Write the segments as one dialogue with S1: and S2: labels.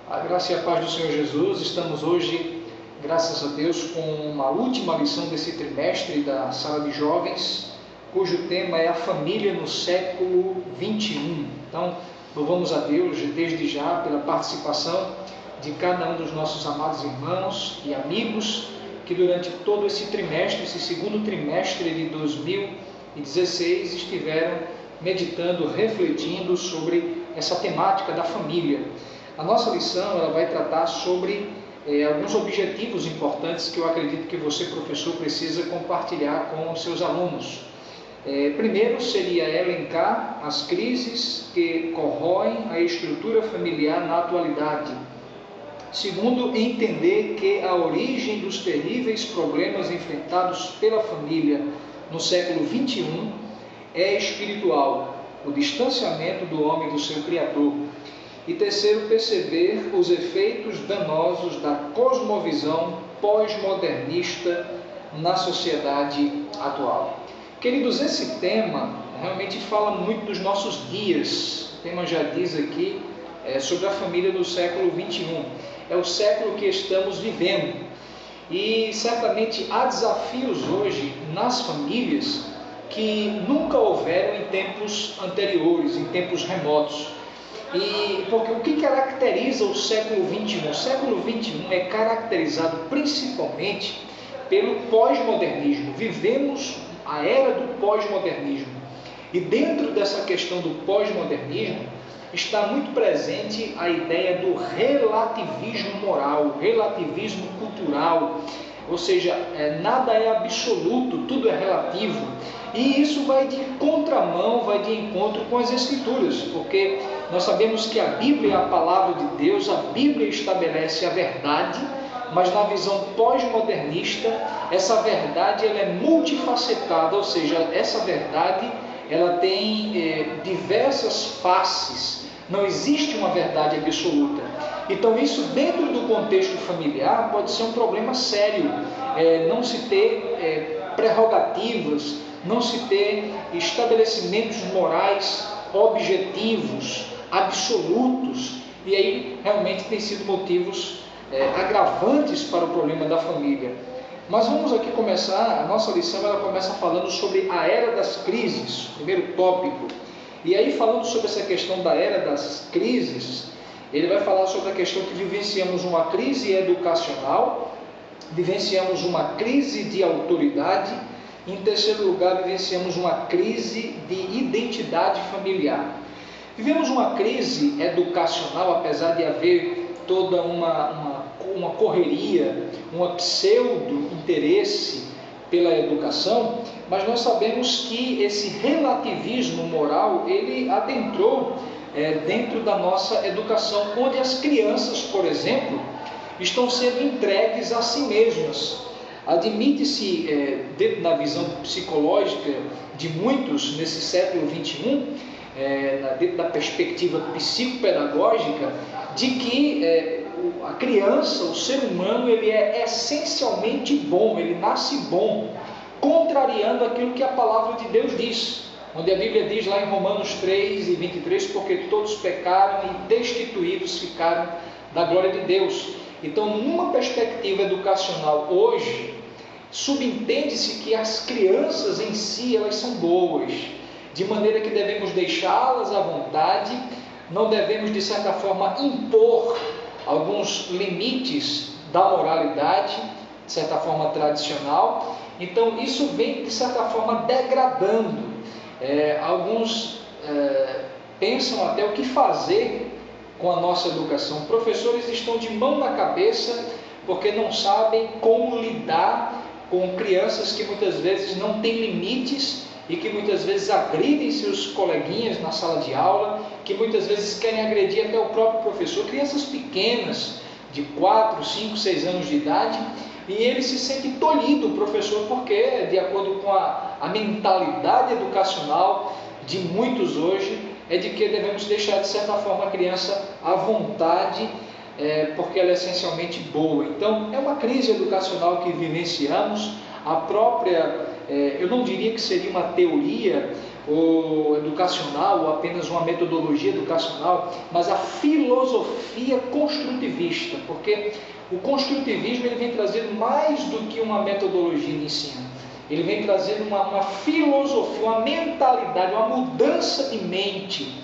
S1: A graça e a paz do Senhor Jesus. Estamos hoje, graças a Deus, com uma última lição desse trimestre da Sala de Jovens, cujo tema é a família no século XXI. Então, louvamos a Deus desde já pela participação de cada um dos nossos amados irmãos e amigos que durante todo esse trimestre, esse segundo trimestre de 2016, estiveram meditando, refletindo sobre essa temática da família. A nossa lição ela vai tratar sobre alguns objetivos importantes que eu acredito que você, professor, precisa compartilhar com os seus alunos. Primeiro seria elencar as crises que corroem a estrutura familiar na atualidade. Segundo, entender que a origem dos terríveis problemas enfrentados pela família no século XXI é espiritual, o distanciamento do homem do seu Criador. E terceiro, perceber os efeitos danosos da cosmovisão pós-modernista na sociedade atual. Queridos, esse tema realmente fala muito dos nossos dias. O tema já diz aqui sobre a família do século XXI. É o século que estamos vivendo. E certamente há desafios hoje nas famílias que nunca houveram em tempos anteriores, em tempos remotos. Porque o que caracteriza o século XXI? O século XXI é caracterizado principalmente pelo pós-modernismo. Vivemos a era do pós-modernismo. E dentro dessa questão do pós-modernismo está muito presente a ideia do relativismo moral, relativismo cultural. Ou seja, nada é absoluto, tudo é relativo. E isso vai de contramão, vai de encontro com as Escrituras, porque nós sabemos que a Bíblia é a palavra de Deus, a Bíblia estabelece a verdade, mas na visão pós-modernista, essa verdade ela é multifacetada, ou seja, essa verdade ela tem diversas faces, não existe uma verdade absoluta. Então isso dentro do contexto familiar pode ser um problema sério, não se ter prerrogativas, não se ter estabelecimentos morais objetivos, absolutos, e aí realmente tem sido motivos agravantes para o problema da família. Mas vamos aqui começar, a nossa lição ela começa falando sobre a era das crises, primeiro tópico. E aí falando sobre essa questão da era das crises, ele vai falar sobre a questão que vivenciamos uma crise educacional, vivenciamos uma crise de autoridade, e em terceiro lugar vivenciamos uma crise de identidade familiar. Vivemos uma crise educacional, apesar de haver toda uma correria, um pseudo-interesse pela educação, mas nós sabemos que esse relativismo moral, ele adentrou dentro da nossa educação, onde as crianças, por exemplo, estão sendo entregues a si mesmas. Admite-se, dentro da visão psicológica de muitos nesse século XXI, dentro da perspectiva psicopedagógica, de que a criança, o ser humano, ele é essencialmente bom, ele nasce bom, contrariando aquilo que a palavra de Deus diz, onde a Bíblia diz lá em Romanos 3:23, porque todos pecaram e destituídos ficaram da glória de Deus. Então, numa perspectiva educacional hoje, subentende-se que as crianças em si, elas são boas, de maneira que devemos deixá-las à vontade, não devemos, de certa forma, impor alguns limites da moralidade, de certa forma tradicional. Então, isso vem, de certa forma, degradando. Alguns pensam até o que fazer com a nossa educação. Professores estão de mão na cabeça porque não sabem como lidar com crianças que muitas vezes não têm limites e que muitas vezes agridem seus coleguinhas na sala de aula, que muitas vezes querem agredir até o próprio professor, crianças pequenas, de 4, 5, 6 anos de idade, e ele se sente tolhido, o professor, porque, de acordo com a mentalidade educacional de muitos hoje, é de que devemos deixar, de certa forma, a criança à vontade, porque ela é essencialmente boa. Então, é uma crise educacional que vivenciamos. A própria, eu não diria que seria uma teoria, ou educacional, ou apenas uma metodologia educacional, mas a filosofia construtivista, porque o construtivismo ele vem trazendo mais do que uma metodologia de ensino. Ele vem trazendo uma filosofia, uma mentalidade, uma mudança de mente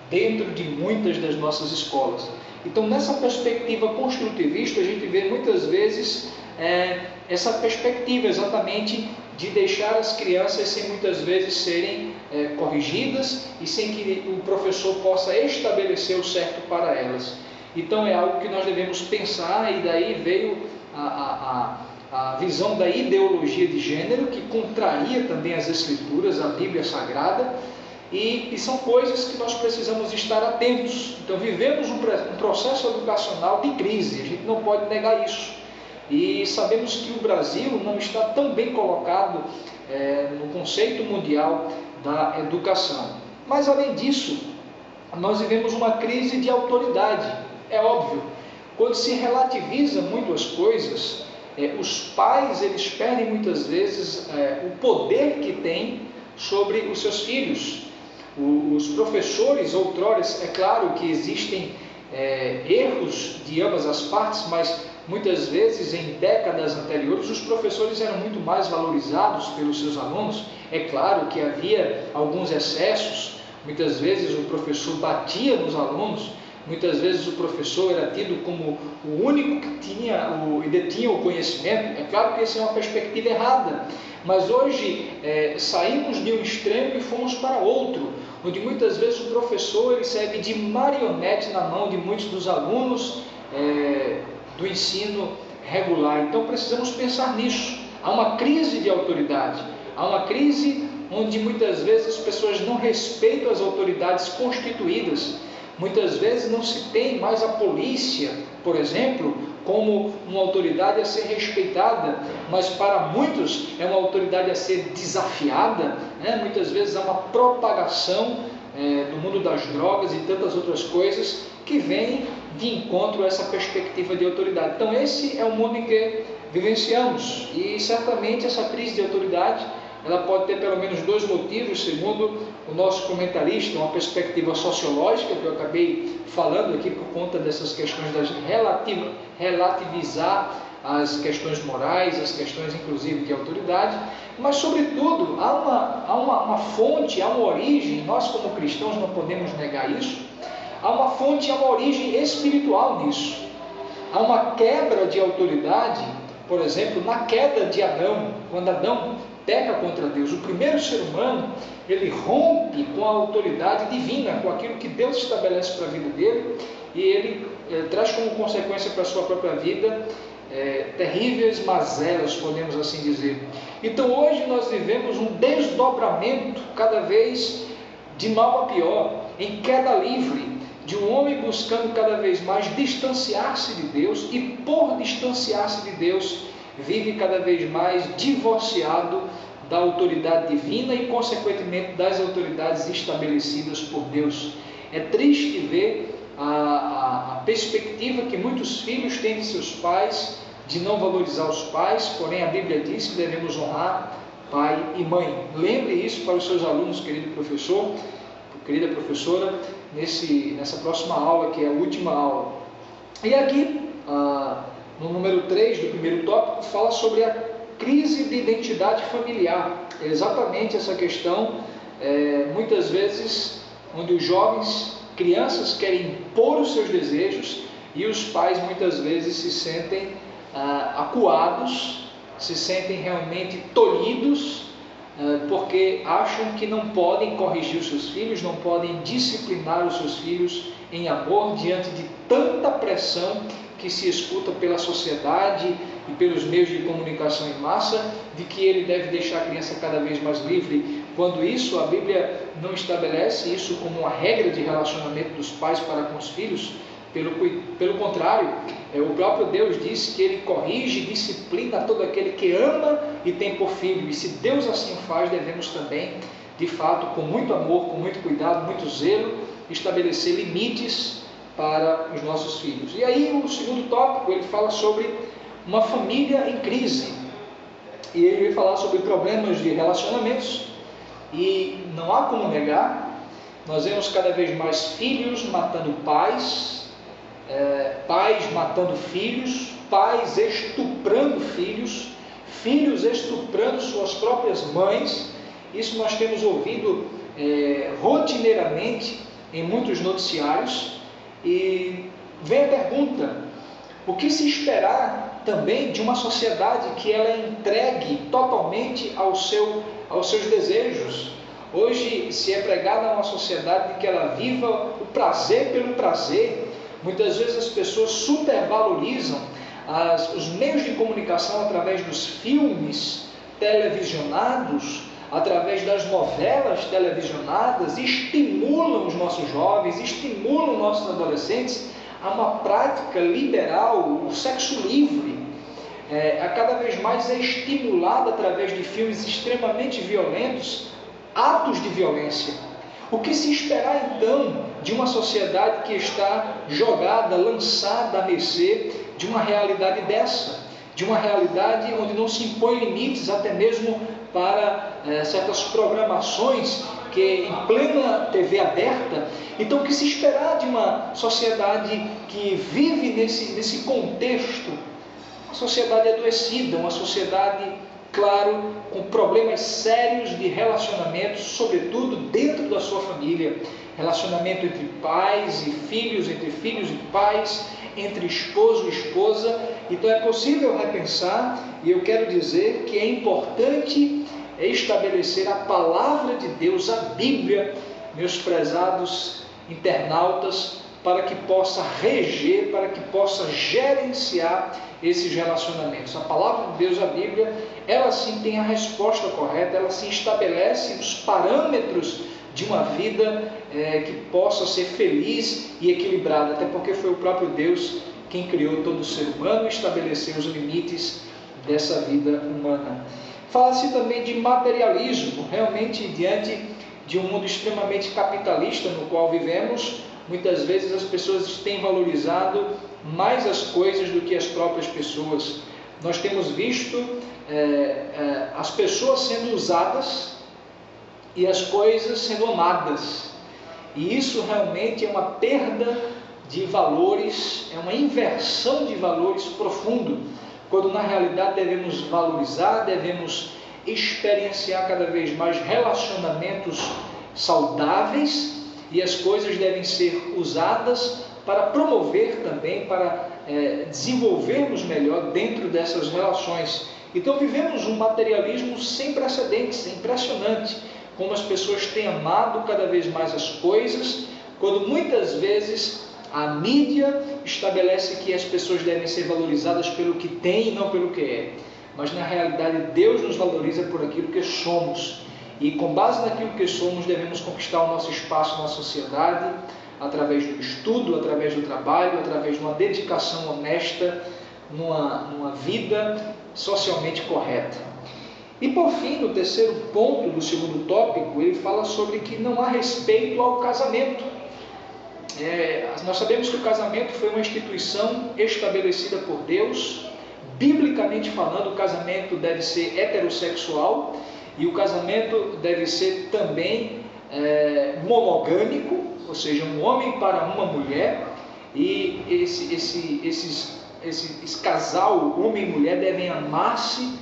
S1: dentro de muitas das nossas escolas. Então, nessa perspectiva construtivista, a gente vê muitas vezes essa perspectiva exatamente de deixar as crianças sem muitas vezes serem corrigidas e sem que o professor possa estabelecer o certo para elas. Então é algo que nós devemos pensar, e daí veio a visão da ideologia de gênero, que contraria também as Escrituras, a Bíblia Sagrada, e são coisas que nós precisamos estar atentos. Então vivemos um processo educacional de crise, a gente não pode negar isso. E sabemos que o Brasil não está tão bem colocado no conceito mundial da educação. Mas além disso, nós vivemos uma crise de autoridade. É óbvio, quando se relativiza muito as coisas, os pais eles perdem muitas vezes o poder que têm sobre os seus filhos. Os professores, outrora, é claro que existem erros de ambas as partes, mas muitas vezes, em décadas anteriores, os professores eram muito mais valorizados pelos seus alunos. É claro que havia alguns excessos, muitas vezes o professor batia nos alunos, muitas vezes o professor era tido como o único que detinha o conhecimento. É claro que essa é uma perspectiva errada, mas hoje saímos de um extremo e fomos para outro, onde muitas vezes o professor ele serve de marionete na mão de muitos dos alunos do ensino regular. Então precisamos pensar nisso. Há uma crise de autoridade, há uma crise onde muitas vezes as pessoas não respeitam as autoridades constituídas. Muitas vezes não se tem mais a polícia, por exemplo, como uma autoridade a ser respeitada, mas para muitos é uma autoridade a ser desafiada, né? Muitas vezes há uma propagação do mundo das drogas e tantas outras coisas que vêm de encontro a essa perspectiva de autoridade. Então esse é o mundo em que vivenciamos, e certamente essa crise de autoridade ela pode ter pelo menos dois motivos, segundo o nosso comentarista, uma perspectiva sociológica, que eu acabei falando aqui por conta dessas questões das relativizar as questões morais, as questões inclusive de autoridade, mas sobretudo há uma fonte, há uma origem, nós como cristãos não podemos negar isso, há uma fonte, há uma origem espiritual nisso. Há uma quebra de autoridade, por exemplo, na queda de Adão, quando Adão peca contra Deus. O primeiro ser humano, ele rompe com a autoridade divina, com aquilo que Deus estabelece para a vida dele, e ele traz como consequência para a sua própria vida terríveis mazelas, podemos assim dizer. Então hoje nós vivemos um desdobramento cada vez de mal a pior, em queda livre, de um homem buscando cada vez mais distanciar-se de Deus, e por distanciar-se de Deus, vive cada vez mais divorciado da autoridade divina e, consequentemente, das autoridades estabelecidas por Deus. É triste ver a perspectiva que muitos filhos têm de seus pais, de não valorizar os pais, porém a Bíblia diz que devemos honrar pai e mãe. Lembre isso para os seus alunos, querido professor, querida professora, nessa próxima aula, que é a última aula. E aqui, no número 3 do primeiro tópico, fala sobre a crise de identidade familiar. É exatamente essa questão, muitas vezes, onde os jovens, crianças, querem impor os seus desejos, e os pais muitas vezes se sentem acuados, se sentem realmente tolhidos, porque acham que não podem corrigir os seus filhos, não podem disciplinar os seus filhos em amor diante de tanta pressão que se escuta pela sociedade e pelos meios de comunicação em massa, de que ele deve deixar a criança cada vez mais livre, quando isso a Bíblia não estabelece isso como uma regra de relacionamento dos pais para com os filhos. Pelo contrário, o próprio Deus disse que Ele corrige e disciplina todo aquele que ama e tem por filho, e se Deus assim faz, devemos também, de fato, com muito amor, com muito cuidado, muito zelo, estabelecer limites para os nossos filhos. E aí o segundo tópico, ele fala sobre uma família em crise, e ele vai falar sobre problemas de relacionamentos, E não há como negar, nós vemos cada vez mais filhos matando pais, pais matando filhos, pais estuprando filhos, filhos estuprando suas próprias mães. Isso nós temos ouvido rotineiramente em muitos noticiários. E vem a pergunta: o que se esperar também de uma sociedade que ela é entregue totalmente aos seus desejos? Hoje se é pregada uma sociedade que ela viva o prazer pelo prazer. Muitas vezes as pessoas supervalorizam os meios de comunicação através dos filmes televisionados, através das novelas televisionadas, estimulam os nossos jovens, estimulam nossos adolescentes a uma prática liberal, o sexo livre. A cada vez mais é estimulado através de filmes extremamente violentos, atos de violência. O que se esperar então de uma sociedade que está jogada, lançada à mercê de uma realidade dessa? De uma realidade onde não se impõe limites até mesmo para certas programações que em plena TV aberta. Então o que se esperar de uma sociedade que vive nesse contexto? Uma sociedade adoecida, uma sociedade, claro, com problemas sérios de relacionamentos, sobretudo dentro da sua família. Relacionamento entre pais e filhos, entre filhos e pais, entre esposo e esposa. Então é possível repensar, e eu quero dizer que é importante estabelecer a palavra de Deus, a Bíblia, meus prezados internautas, para que possa reger, para que possa gerenciar esses relacionamentos. A palavra de Deus, a Bíblia, ela sim tem a resposta correta, ela sim estabelece os parâmetros de uma vida que possa ser feliz e equilibrada, até porque foi o próprio Deus quem criou todo o ser humano e estabeleceu os limites dessa vida humana. Fala-se também de materialismo. Realmente, diante de um mundo extremamente capitalista no qual vivemos, muitas vezes as pessoas têm valorizado mais as coisas do que as próprias pessoas. Nós temos visto as pessoas sendo usadas e as coisas sendo amadas. E isso realmente é uma perda de valores, é uma inversão de valores profundo, quando na realidade devemos valorizar, devemos experienciar cada vez mais relacionamentos saudáveis, e as coisas devem ser usadas para promover também, para desenvolvermos melhor dentro dessas relações. Então vivemos um materialismo sem precedentes, é impressionante como as pessoas têm amado cada vez mais as coisas, quando muitas vezes a mídia estabelece que as pessoas devem ser valorizadas pelo que têm e não pelo que é. Mas na realidade Deus nos valoriza por aquilo que somos. E com base naquilo que somos, devemos conquistar o nosso espaço na sociedade, através do estudo, através do trabalho, através de uma dedicação honesta, numa vida socialmente correta. E por fim, no terceiro ponto do segundo tópico, ele fala sobre que não há respeito ao casamento. Nós sabemos que o casamento foi uma instituição estabelecida por Deus. Biblicamente falando, o casamento deve ser heterossexual e o casamento deve ser também monogâmico, ou seja, um homem para uma mulher. E esse casal, homem e mulher, devem amar-se,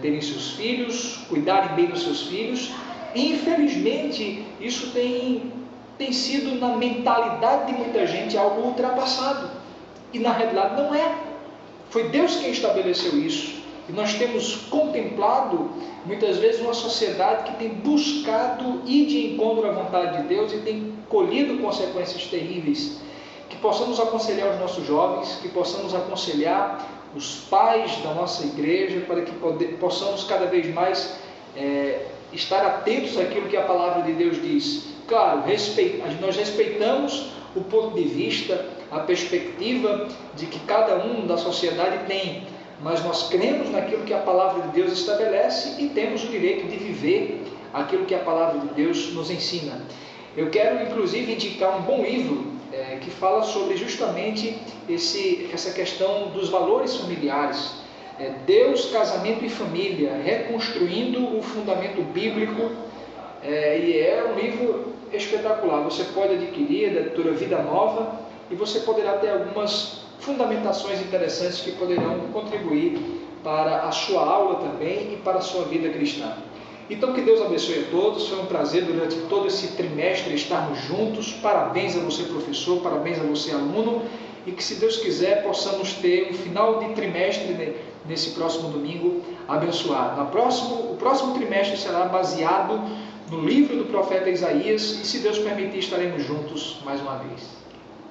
S1: terem seus filhos, cuidarem bem dos seus filhos. E infelizmente isso tem sido na mentalidade de muita gente algo ultrapassado, e na realidade não é. Foi Deus quem estabeleceu isso, e nós temos contemplado muitas vezes uma sociedade que tem buscado ir de encontro à vontade de Deus e tem colhido consequências terríveis. Que possamos aconselhar os nossos jovens, que possamos aconselhar os pais da nossa igreja, para que possamos cada vez mais estar atentos àquilo que a palavra de Deus diz. Claro, nós respeitamos o ponto de vista, a perspectiva de que cada um da sociedade tem, mas nós cremos naquilo que a palavra de Deus estabelece e temos o direito de viver aquilo que a palavra de Deus nos ensina. Eu quero inclusive indicar um bom livro que fala sobre justamente essa questão dos valores familiares. Deus, casamento e família, reconstruindo o fundamento bíblico e é um livro espetacular. Você pode adquirir da editora Vida Nova e você poderá ter algumas fundamentações interessantes que poderão contribuir para a sua aula também e para a sua vida cristã. Então, que Deus abençoe a todos. Foi um prazer durante todo esse trimestre estarmos juntos. Parabéns a você, professor, parabéns a você, aluno, e que, se Deus quiser, possamos ter um final de trimestre nesse próximo domingo abençoado. O próximo trimestre será baseado no livro do profeta Isaías, e, se Deus permitir, estaremos juntos mais uma vez.